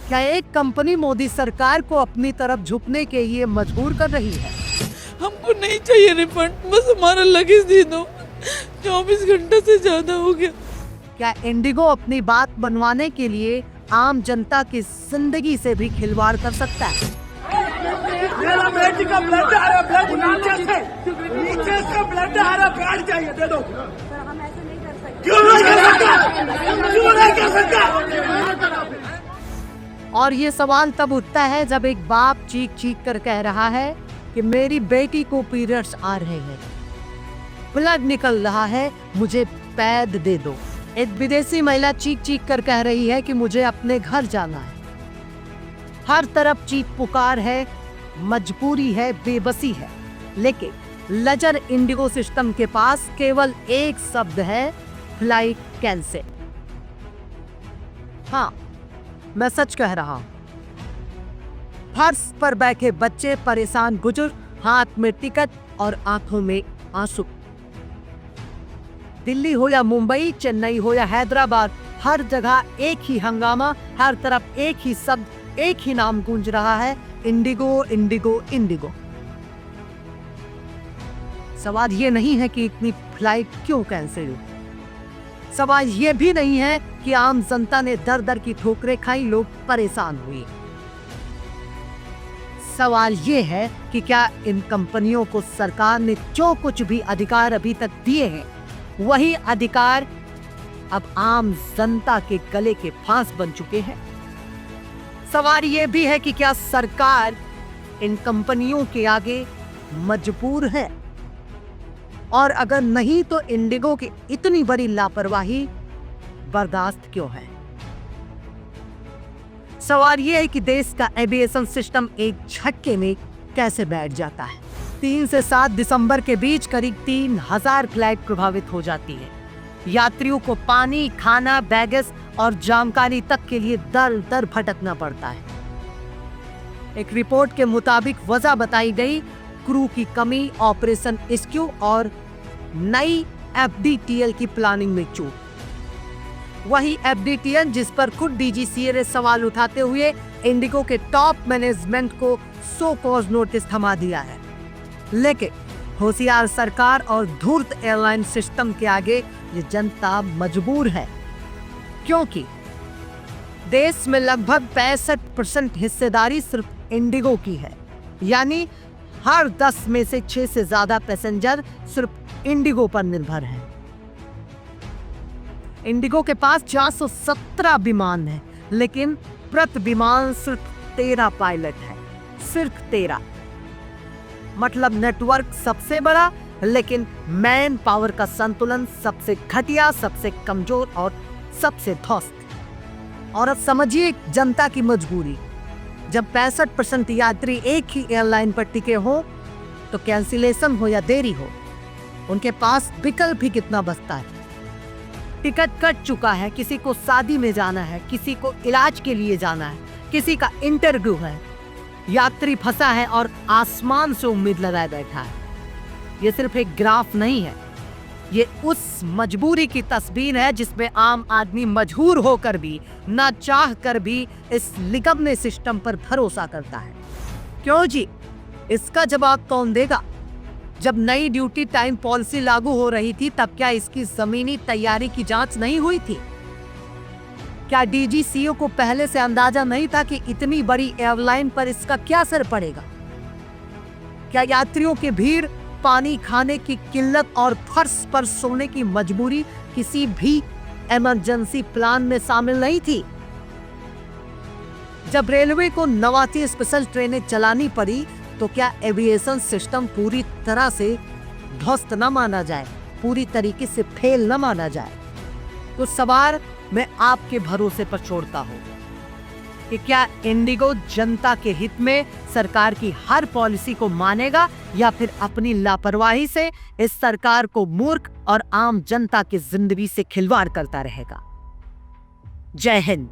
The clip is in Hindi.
क्या एक कंपनी मोदी सरकार को अपनी तरफ झुकने के लिए मजबूर कर रही है? हमको नहीं चाहिए रिफंड, बस हमारा लगेज दे दो। 24 घंटे से ज्यादा हो गया। क्या इंडिगो अपनी बात बनवाने के लिए आम जनता की जिंदगी से भी खिलवाड़ कर सकता है? मेरा बेटी का ब्लड आ रहा, ब्लड नीचे से ब्लड आ रहा, कार्ड चाहिए, दे दो। क्यों नहीं कर सकता? क्यों नहीं कर सकता? और ये सवाल तब उठता है जब एक बाप चीख चीख कर कह रहा है कि मेरी बेटी को पीरियड्स आ रहे हैं, ब्लड निकल रहा है, मुझे पैड दे दो। एक विदेशी महिला चीख चीख कर कह रही है कि मुझे अपने घर जाना है। हर तरफ चीख पुकार है, मजबूरी है, बेबसी है। लेकिन लजर इंडिगो सिस्टम के पास केवल एक शब्द है, फ्लाइट कैंसिल। हाँ, मैं सच कह रहा हूं। फर्श पर बैठे बच्चे, परेशान बुजुर्ग, हाथ में टिकट और आंखों में आंसू। दिल्ली हो या मुंबई, चेन्नई हो या हैदराबाद, हर जगह एक ही हंगामा, हर तरफ एक ही शब्द, एक ही नाम गूंज रहा है, इंडिगो इंडिगो इंडिगो। सवाल ये नहीं है कि इतनी फ्लाइट क्यों कैंसिल हुई। सवाल ये भी नहीं है कि आम जनता ने दर दर की ठोकरें खाई, लोग परेशान हुए। सवाल ये है कि क्या इन कंपनियों को सरकार ने जो कुछ भी अधिकार अभी तक दिए हैं, वही अधिकार अब आम जनता के गले के फांस बन चुके हैं। सवाल ये भी है कि क्या सरकार इन कंपनियों के आगे मजबूर है, और अगर नहीं तो इंडिगो की इतनी बड़ी लापरवाही बर्दाश्त क्यों है। सवाल यह है कि देश का एविएशन सिस्टम एक झटके में कैसे बैठ जाता है। 3 से 7 दिसंबर के बीच करीब 3000 फ्लाइट प्रभावित हो जाती है। यात्रियों को पानी, खाना, बैगेज और जानकारी तक के लिए दर दर भटकना पड़ता है। एक रिपोर्ट के मुताबिक वजह बताई गई क्रू की कमी, ऑपरेशन स्क्यू और नई एफडीटीएल की प्लानिंग में चूक। वही एफडीटीएल जिस पर खुद डीजीसीए ने सवाल उठाते हुए इंडिगो के टॉप मैनेजमेंट को सो कॉज नोटिस थमा दिया है। लेकिन होशियार सरकार और धूर्त एयरलाइन सिस्टम के आगे ये जनता मजबूर है, क्योंकि देश में लगभग 65% हिस्सेदारी सिर्फ इंडिगो की है। यानी हर 10 में से 6 से ज्यादा पैसेंजर सिर्फ इंडिगो पर निर्भर हैं। इंडिगो के पास 417 विमान हैं, लेकिन प्रति विमान सिर्फ 13 पायलट है, सिर्फ 13। मतलब नेटवर्क सबसे बड़ा, लेकिन मैन पावर का संतुलन सबसे घटिया, सबसे कमजोर और सबसे ध्वस्त। और अब समझिए जनता की मजबूरी। जब 65% यात्री एक ही एयरलाइन पर टिके हो, तो कैंसिलेशन हो या देरी हो, उनके पास विकल्प भी कितना बचता है। टिकट कट चुका है, किसी को शादी में जाना है, किसी को इलाज के लिए जाना है, किसी का इंटरव्यू है, यात्री फंसा है और आसमान से उम्मीद लगाए बैठा है। ये सिर्फ एक ग्राफ नहीं है, ये उस मजबूरी की तस्वीर है जिसमें आम आदमी मजबूर होकर भी, ना चाह कर भी इस निगमने सिस्टम पर भरोसा करता है। क्यों जी? इसका जवाब कौन देगा? जब नई ड्यूटी टाइम पॉलिसी लागू हो रही थी, तब क्या इसकी जमीनी तैयारी की जांच नहीं हुई थी? क्या डीजीसीए को पहले से अंदाजा नहीं था कि इतनी बड़ी एयरलाइन पर इसका क्या असर पड़ेगा? क्या यात्रियों की भीड़, पानी, खाने की किल्लत और फर्श पर सोने की मजबूरी किसी भी इमरजेंसी प्लान में शामिल नहीं थी? जब रेलवे को 89 स्पेशल ट्रेनें चलानी पड़ी, तो क्या एविएशन सिस्टम पूरी तरह से ध्वस्त न माना जाए, पूरी तरीके से फेल न माना जाए? तो सवाल मैं आपके भरोसे पर छोड़ता हूं कि क्या इंडिगो जनता के हित में सरकार की हर पॉलिसी को मानेगा, या फिर अपनी लापरवाही से इस सरकार को मूर्ख और आम जनता की जिंदगी से खिलवाड़ करता रहेगा। जय हिंद।